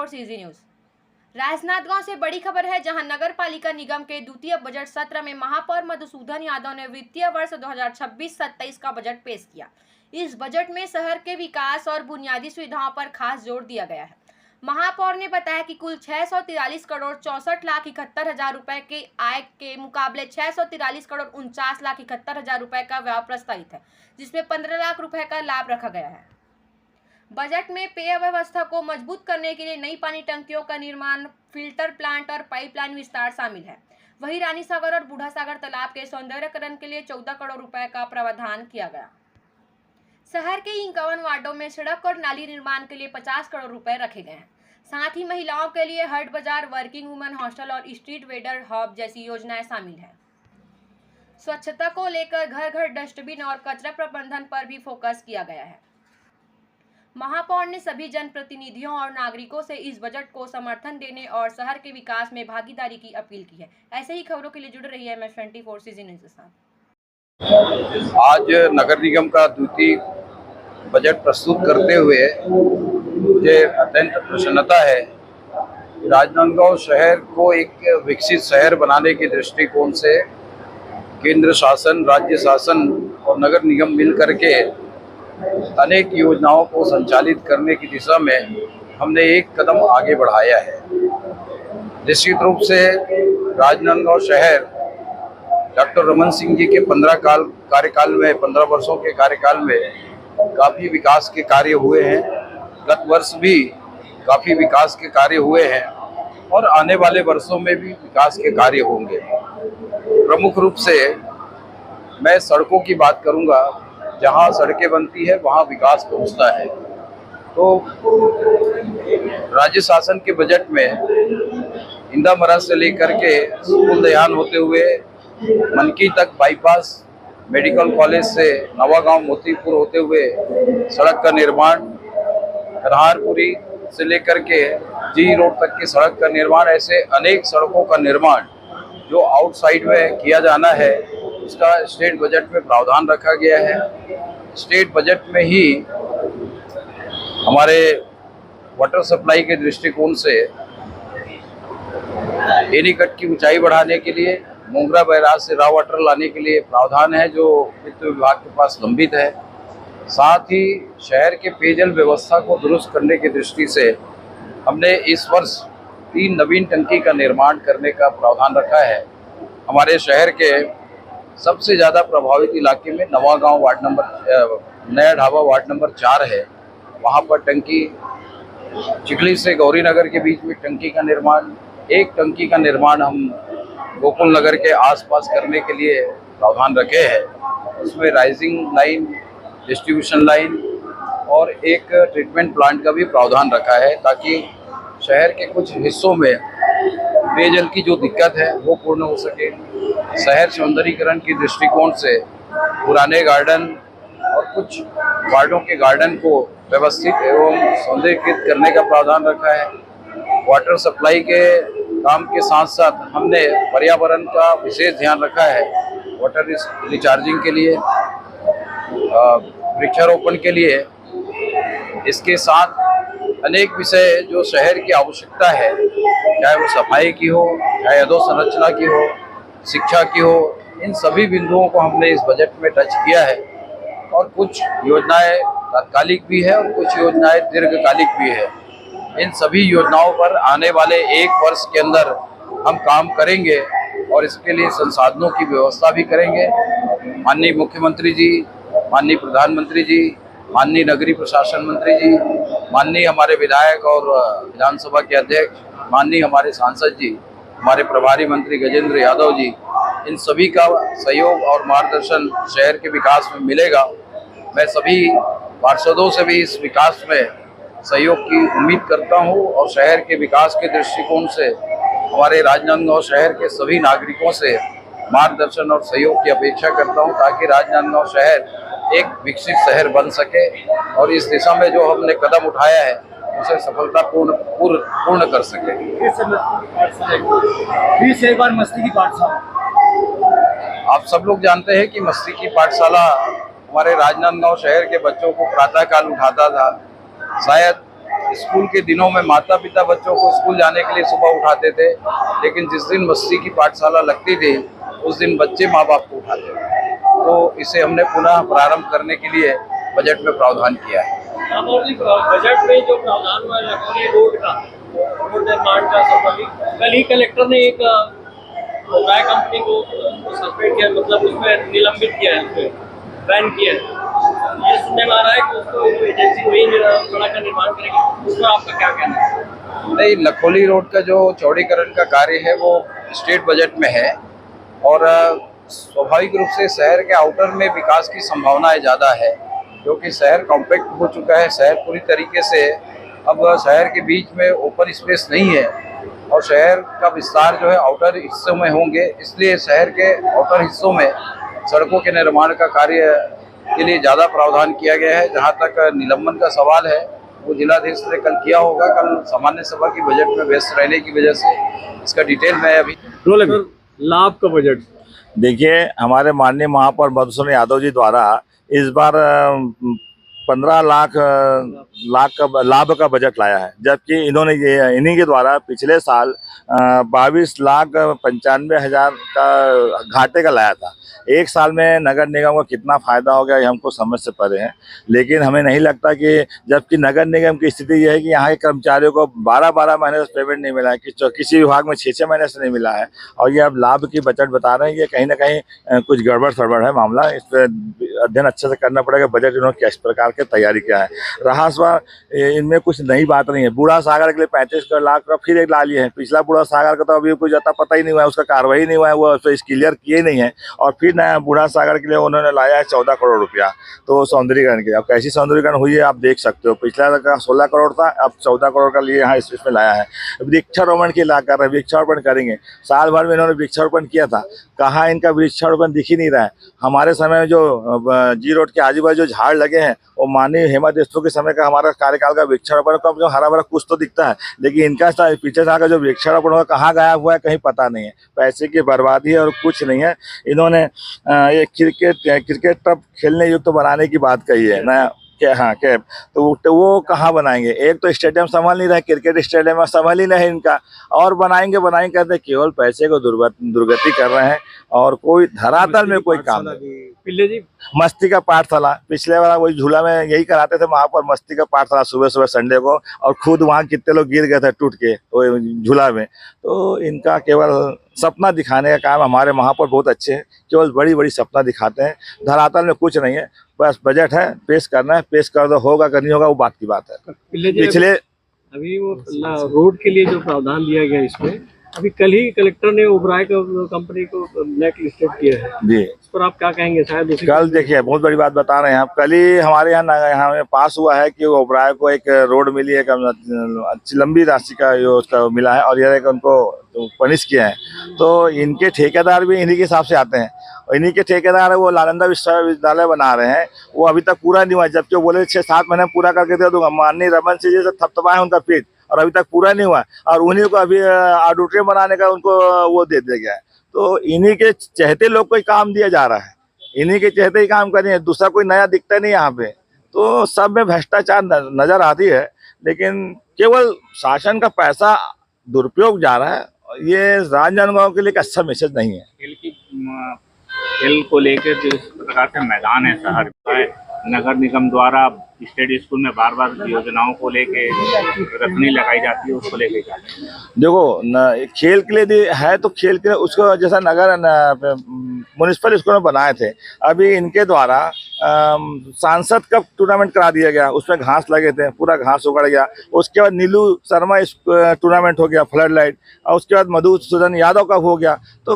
24 CG news. Rajnandgaon से बड़ी खबर है, जहां नगर पालिका निगम के द्वितीय बजट सत्र में महापौर मधुसूदन यादव ने वित्तीय वर्ष 2026-27 का बजट पेश किया। इस बजट में शहर के विकास और बुनियादी सुविधाओं पर खास जोर दिया गया है। महापौर ने बताया कि कुल 643 करोड़ 64 लाख 71 हजार रुपए के आय के मुकाबले 643 करोड़ 49 लाख 71 हजार रुपए का व्यय प्रस्तावित है, जिसमें 15 लाख रुपए का लाभ रखा गया है। बजट में पेय व्यवस्था को मजबूत करने के लिए नई पानी टंकियों का निर्माण, फिल्टर प्लांट और पाइपलाइन विस्तार शामिल है। वहीं रानी सागर और बूढ़ा सागर तालाब के सौंदर्यकरण के लिए 14 करोड़ रुपए का प्रावधान किया गया। शहर के 51 वार्डों में सड़क और नाली निर्माण के लिए 50 करोड़ रुपए रखे गए हैं। साथ ही महिलाओं के लिए हट बाजार, वर्किंग वुमेन हॉस्टल और स्ट्रीट वेंडर हब जैसी योजनाएं शामिल है। स्वच्छता को लेकर घर घर डस्टबिन और कचरा प्रबंधन पर भी फोकस किया गया है। महापौर ने सभी जनप्रतिनिधियों और नागरिकों से इस बजट को समर्थन देने और शहर के विकास में भागीदारी की अपील की है। ऐसे ही खबरों के लिए जुड़े रहिए MS24 CG न्यूज के साथ। आज नगर निगम का द्वितीय बजट प्रस्तुत करते हुए मुझे अत्यंत प्रसन्नता है। राजनांदगांव शहर को एक विकसित शहर बनाने के दृष्टिकोण से केंद्र शासन, राज्य शासन और नगर निगम मिलकर के अनेक योजनाओं को संचालित करने की दिशा में हमने एक कदम आगे बढ़ाया है। निश्चित रूप से राजनांदगांव शहर डॉक्टर रमन सिंह जी के 15 वर्षों के कार्यकाल में काफ़ी विकास के कार्य हुए हैं। गत वर्ष भी काफ़ी विकास के कार्य हुए हैं और आने वाले वर्षों में भी विकास के कार्य होंगे। प्रमुख रूप से मैं सड़कों की बात करूंगा। जहां सड़कें बनती है वहां विकास पहुंचता है। तो राज्य शासन के बजट में इंदामरा से लेकर के स्कूल दयान होते हुए मनकी तक बाईपास, मेडिकल कॉलेज से नवागांव मोतीपुर होते हुए सड़क का निर्माण, कन्हारपुरी से लेकर के जी रोड तक की सड़क का निर्माण, ऐसे अनेक सड़कों का निर्माण जो आउटसाइड में किया जाना है, उसका स्टेट बजट में प्रावधान रखा गया है। स्टेट बजट में ही हमारे वाटर सप्लाई के दृष्टिकोण से एनीकट की ऊंचाई बढ़ाने के लिए, मोंगरा बैराज से रॉ वाटर लाने के लिए प्रावधान है जो वित्त विभाग के पास लंबित है। साथ ही शहर के पेयजल व्यवस्था को दुरुस्त करने की दृष्टि से हमने इस वर्ष 3 नवीन टंकी का निर्माण करने का प्रावधान रखा है। हमारे शहर के सबसे ज़्यादा प्रभावित इलाके में नवागांव वार्ड नंबर नया ढाबा वार्ड नंबर 4 है। वहाँ पर टंकी, चिखली से गौरी नगर के बीच में टंकी का निर्माण, एक टंकी का निर्माण हम गोकुल नगर के आसपास करने के लिए प्रावधान रखे हैं। उसमें राइजिंग लाइन, डिस्ट्रीब्यूशन लाइन और एक ट्रीटमेंट प्लांट का भी प्रावधान रखा है, ताकि शहर के कुछ हिस्सों में पेयजल की जो दिक्कत है वो पूर्ण हो सके। शहर सौंदर्यीकरण की दृष्टिकोण से पुराने गार्डन और कुछ वार्डों के गार्डन को व्यवस्थित एवं सौंदर्यीकृत करने का प्रावधान रखा है। वाटर सप्लाई के काम के साथ साथ हमने पर्यावरण का विशेष ध्यान रखा है। वाटर रिचार्जिंग के लिए, वृक्षारोपण के लिए, इसके साथ अनेक विषय जो शहर की आवश्यकता है, चाहे वो सफाई की हो, चाहे अधोसंरचना की हो, शिक्षा की हो, इन सभी बिंदुओं को हमने इस बजट में टच किया है। और कुछ योजनाएं तात्कालिक भी है और कुछ योजनाएं दीर्घकालिक भी है। इन सभी योजनाओं पर आने वाले 1 वर्ष के अंदर हम काम करेंगे और इसके लिए संसाधनों की व्यवस्था भी करेंगे। माननीय मुख्यमंत्री जी, माननीय प्रधानमंत्री जी, माननीय नगरीय प्रशासन मंत्री जी, माननीय हमारे विधायक और विधानसभा के अध्यक्ष, माननीय हमारे सांसद जी, हमारे प्रभारी मंत्री गजेंद्र यादव जी, इन सभी का सहयोग और मार्गदर्शन शहर के विकास में मिलेगा। मैं सभी पार्षदों से भी इस विकास में सहयोग की उम्मीद करता हूं और शहर के विकास के दृष्टिकोण से हमारे राजनांदगांव शहर के सभी नागरिकों से मार्गदर्शन और सहयोग की अपेक्षा करता हूं, ताकि राजनांदगांव शहर एक विकसित शहर बन सके और इस दिशा में जो हमने कदम उठाया है उसे सफलतापूर्ण कर सके। फिर से एक बार मस्ती की पाठशाला। आप सब लोग जानते हैं कि मस्ती की पाठशाला हमारे राजनांदगांव शहर के बच्चों को प्रातःकाल उठाता था। शायद स्कूल के दिनों में माता पिता बच्चों को स्कूल जाने के लिए सुबह उठाते थे, लेकिन जिस दिन मस्ती की पाठशाला लगती थी उस दिन बच्चे माँ बाप को उठाते थे। तो इसे हमने पुनः प्रारंभ करने के लिए बजट में प्रावधान किया है। बजट में जो प्रावधान हुआ लखनऊ रोड का, रोड निर्माण का संबंधी, कल ही कलेक्टर ने एक ओबराय कंपनी को सस्पेंड किया, मतलब उसमें निलंबित किया है, उसमें बैन किया है। ये सुनने में आ रहा है कि उसको एजेंसी वही सड़क का निर्माण करेगी, उस पर आपका क्या कहना है? नहीं, लखोली रोड का जो चौड़ीकरण का कार्य है वो स्टेट बजट में है और स्वाभाविक रूप से शहर के आउटर में विकास की संभावनाएं ज़्यादा है, क्योंकि शहर कॉम्पैक्ट हो चुका है। शहर पूरी तरीके से अब शहर के बीच में ओपन स्पेस नहीं है और शहर का विस्तार जो है आउटर हिस्सों में होंगे, इसलिए शहर के आउटर हिस्सों में सड़कों के निर्माण का कार्य के लिए ज़्यादा प्रावधान किया गया है। जहाँ तक निलंबन का सवाल है वो जिलाधीश ने कल किया होगा। कल सामान्य सभा की बजट में व्यस्त रहने की वजह से इसका डिटेल में अभी लाभ का बजट देखिए, हमारे माननीय महापौर मधुसूदन यादव जी द्वारा इस बार 15 लाख का लाभ का बजट लाया है, जबकि इन्होंने ये इन्हीं के द्वारा पिछले साल 22,95,000 का घाटे का लाया था। एक साल में नगर निगम को कितना फायदा हो गया ये हमको समझ से परे है, लेकिन हमें नहीं लगता कि, जबकि नगर निगम की स्थिति यह है कि यहाँ के कर्मचारियों को 12-12 महीने से पेमेंट नहीं मिला है, किसी विभाग में 6-6 महीने से नहीं मिला है, और ये अब लाभ की बजट बता रहे हैं। ये कहीं ना कहीं कुछ गड़बड़ सड़बड़ है मामला। इस पर अध्ययन अच्छे से करना पड़ेगा, बजट इन्होंने किस प्रकार के तैयारी किया है। रहा सवाल, इनमें कुछ नई बात नहीं है। बूढ़ा सागर के लिए 35 लाख का फिर एक ला लिए हैं। पिछला बूढ़ा सागर का तो अभी कुछ अता पता ही नहीं हुआ है, उसका कार्रवाई नहीं हुआ है, वो क्लियर किए नहीं है, और फिर नया बूढ़ा सागर के लिए उन्होंने लाया है 14 करोड़ रुपया, तो सौंदर्यीकरण के। अब कैसी सौंदर्यीकरण हुई है आप देख सकते हो। पिछला का 16 करोड़ था, अब 14 करोड़ का लिए यहाँ इसमें लाया है। वृक्षारोपण की ला कर रहे हैं, वृक्षारोपण करेंगे। साल भर में इन्होंने वृक्षारोपण किया था, कहाँ इनका वृक्षारोपण दिख ही नहीं रहा है। हमारे समय में जो जी रोड के आजू बाजू जो झाड़ लगे हैं वो माननीय हेमा देशमुख के समय का हमारा कार्यकाल का वृक्षारोपण का जो हरा भरा कुछ तो दिखता है, लेकिन इनका पीछे साल का जो वृक्षारोपण हुआ कहाँ गायब हुआ है कहीं पता नहीं है। पैसे की बर्बादी है और कुछ नहीं है। इन्होंने ये क्रिकेट टर्फ खेलने युक्त बनाने की बात कही है नया कैप, तो वो कहाँ बनाएंगे? एक तो स्टेडियम संभाल नहीं रहे, क्रिकेट स्टेडियम संभाल ही नहीं इनका, और बनाएंगे कहते केवल पैसे को दुर्गति कर रहे हैं और कोई धरातल में कोई काम नहीं। पिल्ले जी, मस्ती का पाठशाला पिछले वाला वही झूला में यही कराते थे वहाँ पर, मस्ती का पाठशाला सुबह सुबह संडे को, और खुद वहाँ कितने लोग गिर गए थे टूट के वो झूला में। तो इनका केवल सपना दिखाने का काम, हमारे महापौर बहुत अच्छे हैं, केवल बड़ी बड़ी सपना दिखाते हैं, धरातल में कुछ नहीं है। बस बजट है, पेश करना है, पेश कर दो, होगा कि नहीं होगा वो बात की बात है। पिछले अभी वो रोड के लिए जो प्रावधान दिया गया इसमें, अभी कल ही कलेक्टर ने ओबराय कंपनी को ब्लैक लिस्टेड किया है जी, इस पर आप क्या कहेंगे? शायद कल देखिए बहुत बड़ी बात बता रहे हैं आप। कल ही हमारे यहाँ में पास हुआ है कि ओबराय को एक रोड मिली है, अच्छी लंबी राशि का उसका मिला है, और यह उनको पनिश किया है। तो इनके ठेकेदार भी इन्हीं के हिसाब से आते हैं, और इन्हीं के ठेकेदार है वो नालंदा विश्वविद्यालय बना रहे हैं, वो अभी तक पूरा नहीं हुआ, जबकि वो बोले 6-7 महीने पूरा करके दे दूंगा। माननीय रमन सिंह जी से थपथपाए उनका पीठ, और अभी तक पूरा नहीं हुआ, और उन्हीं को अभी ऑडिटोरियम बनाने का उनको वो दे दिया गया है। तो इन्हीं के चहते लोग को काम दिया जा रहा है, इन्हीं के चहते ही काम करें, दूसरा कोई नया दिखता नहीं यहाँ पे। तो सब में भ्रष्टाचार नजर आती है, लेकिन केवल शासन का पैसा दुरुपयोग जा रहा है। ये राजनांदगांव के लिए एक अच्छा मैसेज नहीं है। खेल को लेकर जिस प्रकार से मैदान है शहर का, नगर निगम द्वारा स्टेट स्कूल में बार बार योजनाओं को लेके रखनी लगाई जाती है, उसको लेके क्या? देखो खेल के लिए है तो खेल के लिए उसको जैसा नगर म्युनिसिपल स्कूल में बनाए थे, अभी इनके द्वारा सांसद कप टूर्नामेंट करा दिया गया, उसमें घास लगे थे, पूरा घास उगड़ गया। उसके बाद नीलू शर्मा टूर्नामेंट हो गया फ्लड लाइट, और उसके बाद मधुसूदन यादव का हो गया। तो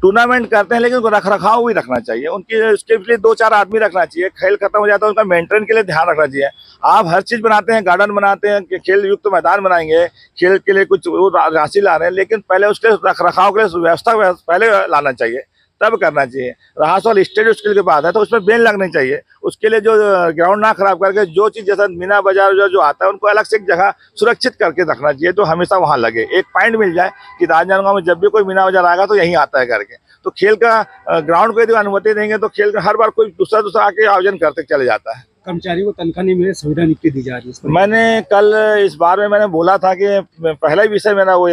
टूर्नामेंट करते हैं, लेकिन उनको रख रखाव भी रखना चाहिए, उसके लिए 2-4 आदमी रखना चाहिए। खेल खत्म हो जाता है उनका मेंटेन के लिए ध्यान रखना चाहिए। आप हर चीज बनाते हैं, गार्डन बनाते हैं, खेल युक्त मैदान बनाएंगे, खेल के लिए कुछ राशि ला रहे हैं, लेकिन पहले उसके रख रखाव के लिए व्यवस्था पहले लाना चाहिए, तब करना चाहिए। रहा सवाल स्टेट उसके लिए बात है तो उसमें बेल लगनी चाहिए। उसके लिए जो ग्राउंड ना खराब करके जो चीज़ जैसा मीना बाजार जो आता है उनको अलग से एक जगह सुरक्षित करके रखना चाहिए, तो हमेशा वहाँ लगे। एक पॉइंट मिल जाए कि राजनांदगांव में जब भी कोई मीना बाजार आएगा तो यहीं आता है करके। तो खेल का ग्राउंड को यदि अनुमति देंगे तो खेल का हर बार कोई दूसरा आके आयोजन करते चले जाता है। कर्मचारियों को तनख्वाह नहीं मिले, सुविधा नियुक्ति दी जा रही है इस पर। मैंने कल इस बारे में मैंने बोला था कि पहला ही विषय मेरा वो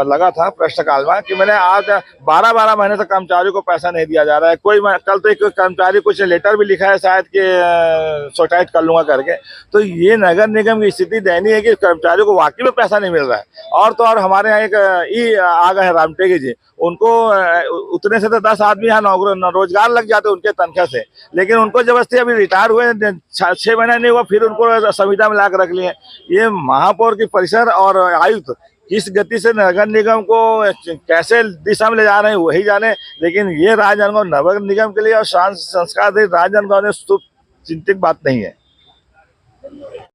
लगा था प्रश्नकाल में कि मैंने आज 12-12 महीने तक कर्मचारियों को पैसा नहीं दिया जा रहा है। कल तो एक कर्मचारी कुछ लेटर भी लिखा है शायद कि शिकायत कर लूंगा करके। तो ये नगर निगम की स्थिति दयनीय है कि कर्मचारियों को वाकई में पैसा नहीं मिल रहा है। और तो और हमारे यहाँ एक आ गए हैं रामटेगी जी, उनको उतने से तो 10 आदमी यहाँ रोजगार लग जाते उनके तनख्वाह से, लेकिन उनको जबरदस्ती अभी रिटायर हुए 6 महीना नहीं हुआ, फिर उनको संविदा में लाकर रख लिए। ये महापौर की परिसर और आयुक्त किस गति से नगर निगम को कैसे दिशा में ले जा रहे हैं वही जाने, लेकिन ये राजनांदगांव नगर निगम के लिए और संस्कार राजनांदगांव ने चिंतित बात नहीं है।